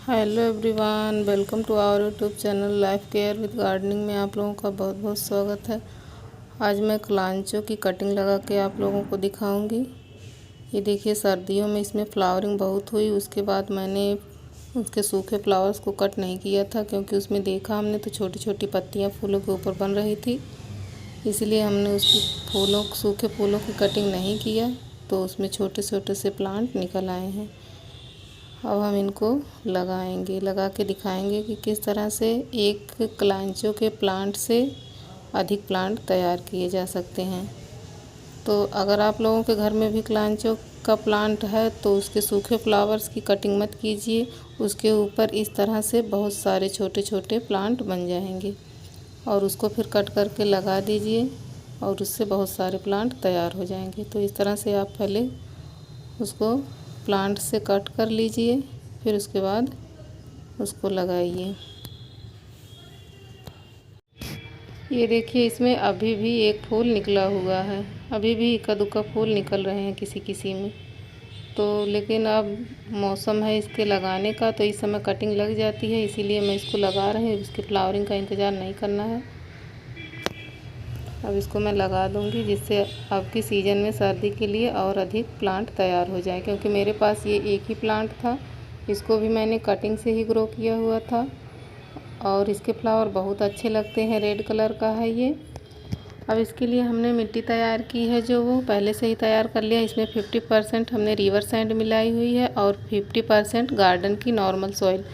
Hello everyone, welcome to our YouTube channel life care with gardening में आप लोगों का बहुत बहुत स्वागत है। आज मैं कलांचो की कटिंग लगा के आप लोगों को दिखाऊंगी। ये देखिए, सर्दियों में इसमें फ्लावरिंग बहुत हुई। उसके बाद मैंने उसके सूखे फ्लावर्स को कट नहीं किया था, क्योंकि उसमें देखा हमने तो छोटी छोटी पत्तियाँ फूलों के ऊपर बन रही थी, इसलिए हमने उसकी सूखे फूलों की कटिंग नहीं किया, तो उसमें छोटे छोटे से प्लांट निकल आए हैं। अब हम इनको लगा के दिखाएंगे कि किस तरह से एक कलांचो के प्लांट से अधिक प्लांट तैयार किए जा सकते हैं। तो अगर आप लोगों के घर में भी कलांचो का प्लांट है तो उसके सूखे फ्लावर्स की कटिंग मत कीजिए, उसके ऊपर इस तरह से बहुत सारे छोटे छोटे प्लांट बन जाएंगे और उसको फिर कट करके लगा दीजिए और उससे बहुत सारे प्लांट तैयार हो जाएंगे। तो इस तरह से आप पहले उसको प्लांट से कट कर लीजिए, फिर उसके बाद उसको लगाइए। ये देखिए, इसमें अभी भी एक फूल निकला हुआ है, अभी भी इक्का दुक्का फूल निकल रहे हैं किसी किसी में। तो लेकिन अब मौसम है इसके लगाने का, तो इस समय कटिंग लग जाती है, इसीलिए मैं इसको लगा रही हूँ। इसकी फ्लावरिंग का इंतज़ार नहीं करना है। अब इसको मैं लगा दूंगी, जिससे अब की सीज़न में सर्दी के लिए और अधिक प्लांट तैयार हो जाए। क्योंकि मेरे पास ये एक ही प्लांट था, इसको भी मैंने कटिंग से ही ग्रो किया हुआ था और इसके फ्लावर बहुत अच्छे लगते हैं। रेड कलर का है ये। अब इसके लिए हमने मिट्टी तैयार की है, जो वो पहले से ही तैयार कर लिया। इसमें 50% हमने रिवर सैंड मिलाई हुई है और 50% गार्डन की नॉर्मल सॉइल,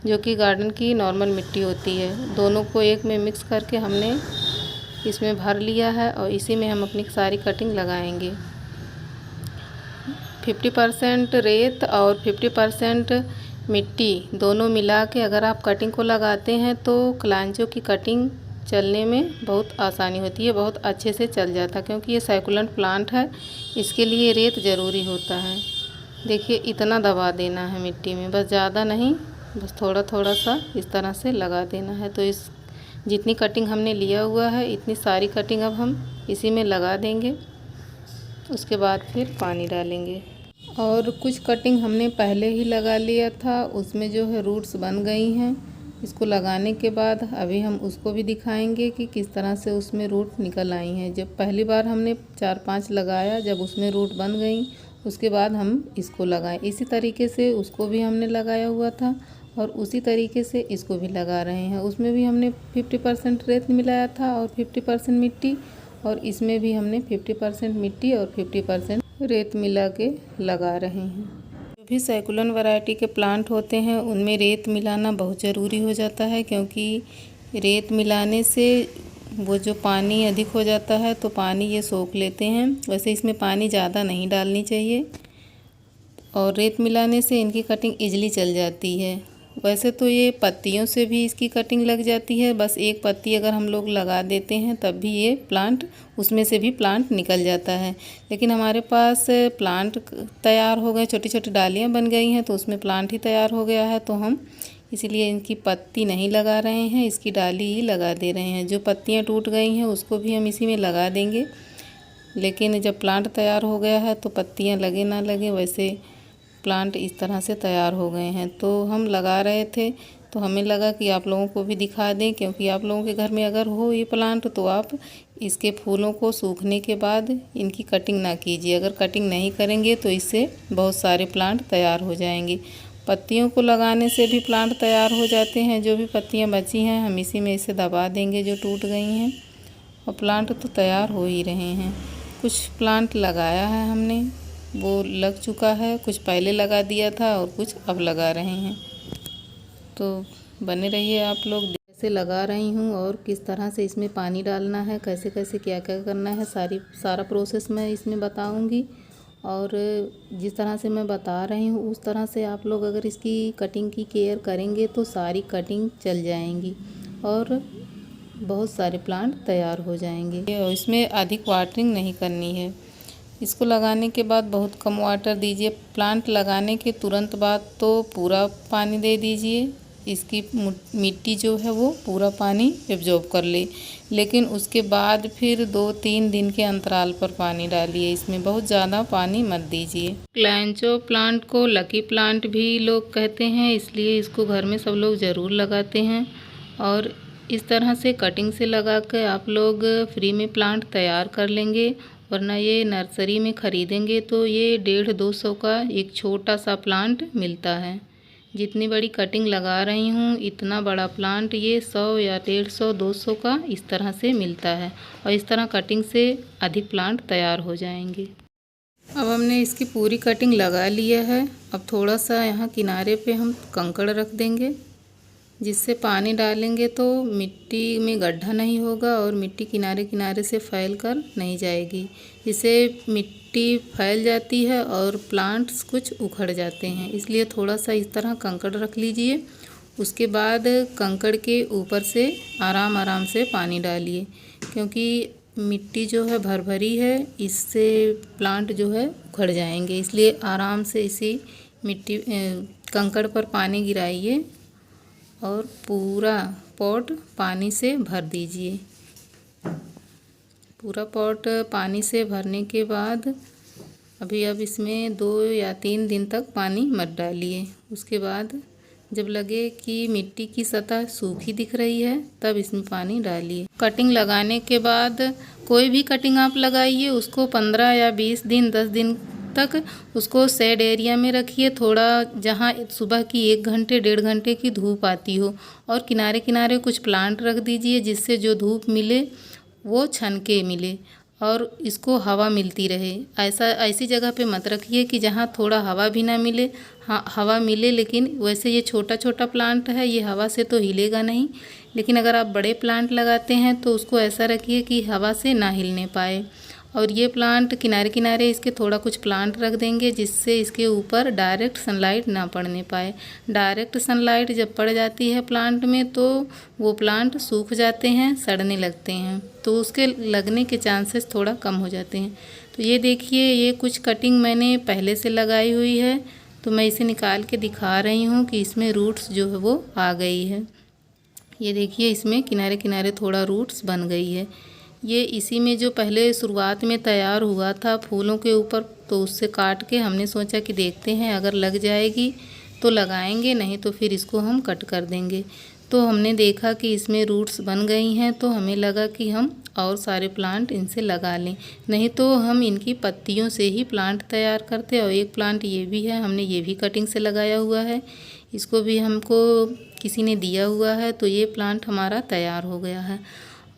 जो कि गार्डन की नॉर्मल मिट्टी होती है। दोनों को एक में मिक्स करके हमने इसमें भर लिया है और इसी में हम अपनी सारी कटिंग लगाएंगे। 50% रेत और 50% मिट्टी दोनों मिला के अगर आप कटिंग को लगाते हैं तो कलांचो की कटिंग चलने में बहुत आसानी होती है, बहुत अच्छे से चल जाता है। क्योंकि ये सैकुलेंट प्लांट है, इसके लिए रेत ज़रूरी होता है। देखिए, इतना दबा देना है मिट्टी में, बस ज़्यादा नहीं, बस थोड़ा थोड़ा सा इस तरह से लगा देना है। तो इस जितनी कटिंग हमने लिया हुआ है इतनी सारी कटिंग अब हम इसी में लगा देंगे। उसके बाद फिर पानी डालेंगे। और कुछ कटिंग हमने पहले ही लगा लिया था, उसमें जो है रूट्स बन गई हैं। इसको लगाने के बाद अभी हम उसको भी दिखाएंगे कि किस तरह से उसमें रूट निकल आई हैं। जब पहली बार हमने 4-5 लगाया, जब उसमें रूट बन गई, उसके बाद हम इसको लगाएं। इसी तरीके से उसको भी हमने लगाया हुआ था और उसी तरीके से इसको भी लगा रहे हैं। उसमें भी हमने 50% रेत मिलाया था और 50% मिट्टी, और इसमें भी हमने 50% मिट्टी और 50% रेत मिला के लगा रहे हैं। जो भी सैकुलन वैरायटी के प्लांट होते हैं उनमें रेत मिलाना बहुत ज़रूरी हो जाता है, क्योंकि रेत मिलाने से वो जो पानी अधिक हो जाता है तो पानी ये सोख लेते हैं। वैसे इसमें पानी ज़्यादा नहीं डालनी चाहिए और रेत मिलाने से इनकी कटिंग ईजिली चल जाती है। वैसे तो ये पत्तियों से भी इसकी कटिंग लग जाती है, बस एक पत्ती अगर हम लोग लगा देते हैं तब भी ये प्लांट, उसमें से भी प्लांट निकल जाता है। लेकिन हमारे पास प्लांट तैयार हो गए, छोटी छोटी डालियाँ बन गई हैं, तो उसमें प्लांट ही तैयार हो गया है, तो हम इसीलिए इनकी पत्ती नहीं लगा रहे हैं, इसकी डाली ही लगा दे रहे हैं। जो पत्तियाँ टूट गई हैं उसको भी हम इसी में लगा देंगे। लेकिन जब प्लांट तैयार हो गया है तो पत्तियाँ लगे ना लगे, वैसे प्लांट इस तरह से तैयार हो गए हैं। तो हम लगा रहे थे, तो हमें लगा कि आप लोगों को भी दिखा दें, क्योंकि आप लोगों के घर में अगर हो ये प्लांट तो आप इसके फूलों को सूखने के बाद इनकी कटिंग ना कीजिए। अगर कटिंग नहीं करेंगे तो इससे बहुत सारे प्लांट तैयार हो जाएंगे। पत्तियों को लगाने से भी प्लांट तैयार हो जाते हैं। जो भी पत्तियाँ बची हैं हम इसी में इसे दबा देंगे जो टूट गई हैं, और प्लांट तो तैयार हो ही रहे हैं। कुछ प्लांट लगाया है हमने, वो लग चुका है, कुछ पहले लगा दिया था और कुछ अब लगा रहे हैं। तो बने रहिए आप लोग। कैसे लगा रही हूँ और किस तरह से इसमें पानी डालना है, कैसे कैसे क्या क्या करना है, सारा प्रोसेस मैं इसमें बताऊँगी। और जिस तरह से मैं बता रही हूँ उस तरह से आप लोग अगर इसकी कटिंग की केयर करेंगे तो सारी कटिंग चल जाएंगी और बहुत सारे प्लांट तैयार हो जाएंगे। और इसमें अधिक वाटरिंग नहीं करनी है। इसको लगाने के बाद बहुत कम वाटर दीजिए। प्लांट लगाने के तुरंत बाद तो पूरा पानी दे दीजिए, इसकी मिट्टी जो है वो पूरा पानी एब्जॉर्ब कर ले। लेकिन उसके बाद फिर 2-3 दिन के अंतराल पर पानी डालिए, इसमें बहुत ज़्यादा पानी मत दीजिए। क्लैंचो प्लांट को लकी प्लांट भी लोग कहते हैं, इसलिए इसको घर में सब लोग ज़रूर लगाते हैं। और इस तरह से कटिंग से लगा कर आप लोग फ्री में प्लांट तैयार कर लेंगे, वरना ये नर्सरी में ख़रीदेंगे तो ये 150-200 का एक छोटा सा प्लांट मिलता है। जितनी बड़ी कटिंग लगा रही हूँ इतना बड़ा प्लांट ये 100 या 150-200 का इस तरह से मिलता है, और इस तरह कटिंग से अधिक प्लांट तैयार हो जाएंगे। अब हमने इसकी पूरी कटिंग लगा लिया है। अब थोड़ा सा यहाँ किनारे पे हम कंकड़ रख देंगे, जिससे पानी डालेंगे तो मिट्टी में गड्ढा नहीं होगा और मिट्टी किनारे किनारे से फैल कर नहीं जाएगी। इससे मिट्टी फैल जाती है और प्लांट्स कुछ उखड़ जाते हैं, इसलिए थोड़ा सा इस तरह कंकड़ रख लीजिए। उसके बाद कंकड़ के ऊपर से आराम आराम से पानी डालिए, क्योंकि मिट्टी जो है भरभरी है, इससे प्लांट जो है उखड़ जाएंगे। इसलिए आराम से इसी मिट्टी कंकड़ पर पानी गिराइए और पूरा पॉट पानी से भर दीजिए। पूरा पॉट पानी से भरने के बाद अब इसमें 2 या 3 दिन तक पानी मत डालिए। उसके बाद जब लगे कि मिट्टी की सतह सूखी दिख रही है तब इसमें पानी डालिए। कटिंग लगाने के बाद कोई भी कटिंग आप लगाइए, उसको 15 या 20 दिन 10 दिन तक उसको शेड एरिया में रखिए, थोड़ा जहाँ सुबह की 1 घंटे 1.5 घंटे की धूप आती हो, और किनारे किनारे कुछ प्लांट रख दीजिए, जिससे जो धूप मिले वो छन के मिले और इसको हवा मिलती रहे। ऐसी जगह पे मत रखिए कि जहाँ थोड़ा हवा भी ना मिले। हाँ, हवा मिले, लेकिन वैसे ये छोटा छोटा प्लांट है, ये हवा से तो हिलेगा नहीं। लेकिन अगर आप बड़े प्लांट लगाते हैं तो उसको ऐसा रखिए कि हवा से ना हिलने पाए। और ये प्लांट किनारे किनारे इसके थोड़ा कुछ प्लांट रख देंगे, जिससे इसके ऊपर डायरेक्ट सनलाइट ना पड़ने पाए। डायरेक्ट सनलाइट जब पड़ जाती है प्लांट में तो वो प्लांट सूख जाते हैं, सड़ने लगते हैं, तो उसके लगने के चांसेस थोड़ा कम हो जाते हैं। तो ये देखिए, ये कुछ कटिंग मैंने पहले से लगाई हुई है, तो मैं इसे निकाल के दिखा रही हूँ कि इसमें रूट्स जो है वो आ गई है। ये देखिए, इसमें किनारे किनारे थोड़ा रूट्स बन गई है। ये इसी में जो पहले शुरुआत में तैयार हुआ था फूलों के ऊपर, तो उससे काट के हमने सोचा कि देखते हैं अगर लग जाएगी तो लगाएंगे, नहीं तो फिर इसको हम कट कर देंगे। तो हमने देखा कि इसमें रूट्स बन गई हैं, तो हमें लगा कि हम और सारे प्लांट इनसे लगा लें, नहीं तो हम इनकी पत्तियों से ही प्लांट तैयार करते। और एक प्लांट ये भी है, हमने ये भी कटिंग से लगाया हुआ है, इसको भी हमको किसी ने दिया हुआ है, तो ये प्लांट हमारा तैयार हो गया है।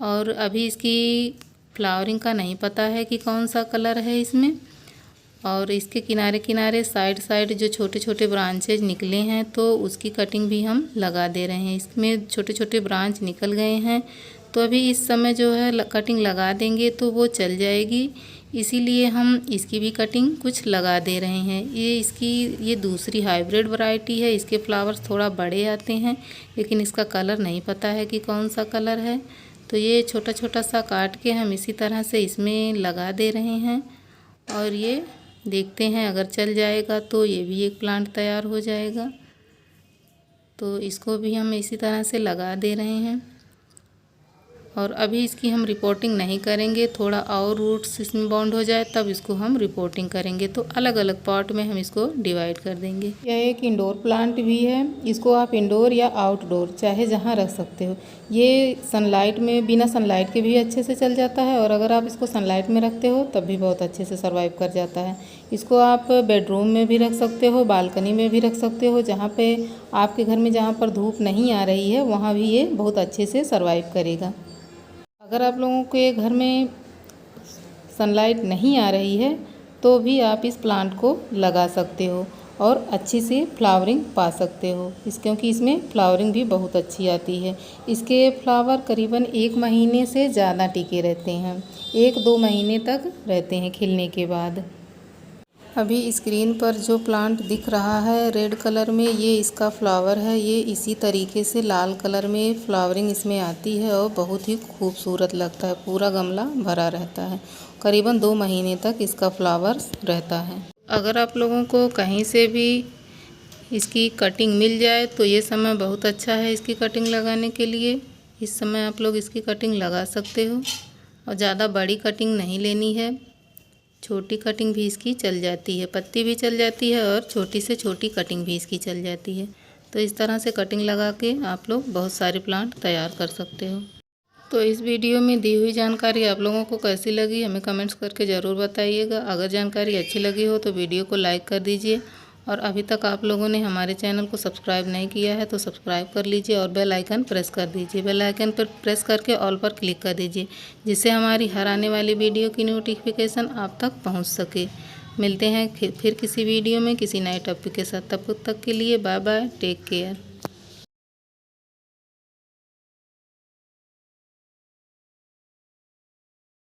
और अभी इसकी फ्लावरिंग का नहीं पता है कि कौन सा कलर है इसमें। और इसके किनारे किनारे साइड जो छोटे छोटे ब्रांचेज निकले हैं, तो उसकी कटिंग भी हम लगा दे रहे हैं। इसमें छोटे छोटे ब्रांच निकल गए हैं, तो अभी इस समय जो है कटिंग लगा देंगे तो वो चल जाएगी, इसीलिए हम इसकी भी कटिंग कुछ लगा दे रहे हैं। ये दूसरी हाइब्रिड वैरायटी है, इसके फ्लावर्स थोड़ा बड़े आते हैं, लेकिन इसका कलर नहीं पता है कि कौन सा कलर है। तो ये छोटा छोटा सा काट के हम इसी तरह से इसमें लगा दे रहे हैं, और ये देखते हैं अगर चल जाएगा तो ये भी एक प्लांट तैयार हो जाएगा। तो इसको भी हम इसी तरह से लगा दे रहे हैं। और अभी इसकी हम रिपोर्टिंग नहीं करेंगे, थोड़ा और रूट्स इसमें बॉन्ड हो जाए तब इसको हम रिपोर्टिंग करेंगे। तो अलग अलग पॉट में हम इसको डिवाइड कर देंगे। यह एक इंडोर प्लांट भी है, इसको आप इंडोर या आउटडोर चाहे जहाँ रख सकते हो। ये सनलाइट में, बिना सनलाइट के भी अच्छे से चल जाता है, और अगर आप इसको सनलाइट में रखते हो तब भी बहुत अच्छे से सर्वाइव कर जाता है। इसको आप बेडरूम में भी रख सकते हो, बालकनी में भी रख सकते हो, जहाँ पे आपके घर में जहाँ पर धूप नहीं आ रही है वहाँ भी ये बहुत अच्छे से सर्वाइव करेगा। अगर आप लोगों के घर में सनलाइट नहीं आ रही है तो भी आप इस प्लांट को लगा सकते हो और अच्छी सी फ्लावरिंग पा सकते हो, क्योंकि इसमें फ्लावरिंग भी बहुत अच्छी आती है। इसके फ्लावर करीबन 1 महीने से ज़्यादा टिके रहते हैं, 1-2 महीने तक रहते हैं खिलने के बाद। अभी स्क्रीन पर जो प्लांट दिख रहा है रेड कलर में, ये इसका फ्लावर है। ये इसी तरीके से लाल कलर में फ्लावरिंग इसमें आती है और बहुत ही खूबसूरत लगता है, पूरा गमला भरा रहता है। करीबन 2 महीने तक इसका फ्लावर रहता है। अगर आप लोगों को कहीं से भी इसकी कटिंग मिल जाए तो ये समय बहुत अच्छा है इसकी कटिंग लगाने के लिए। इस समय आप लोग इसकी कटिंग लगा सकते हो और ज़्यादा बड़ी कटिंग नहीं लेनी है, छोटी कटिंग भी इसकी चल जाती है, पत्ती भी चल जाती है और छोटी से छोटी कटिंग भी इसकी चल जाती है। तो इस तरह से कटिंग लगा के आप लोग बहुत सारे प्लांट तैयार कर सकते हो। तो इस वीडियो में दी हुई जानकारी आप लोगों को कैसी लगी हमें कमेंट्स करके ज़रूर बताइएगा। अगर जानकारी अच्छी लगी हो तो वीडियो को लाइक कर दीजिए और अभी तक आप लोगों ने हमारे चैनल को सब्सक्राइब नहीं किया है तो सब्सक्राइब कर लीजिए और बेल आइकन प्रेस कर दीजिए। बेल आइकन पर प्रेस करके ऑल पर क्लिक कर दीजिए, जिससे हमारी हर आने वाली वीडियो की नोटिफिकेशन आप तक पहुँच सके। मिलते हैं फिर किसी वीडियो में किसी नए टॉपिक के साथ। तब तक के लिए बाय बाय, टेक केयर।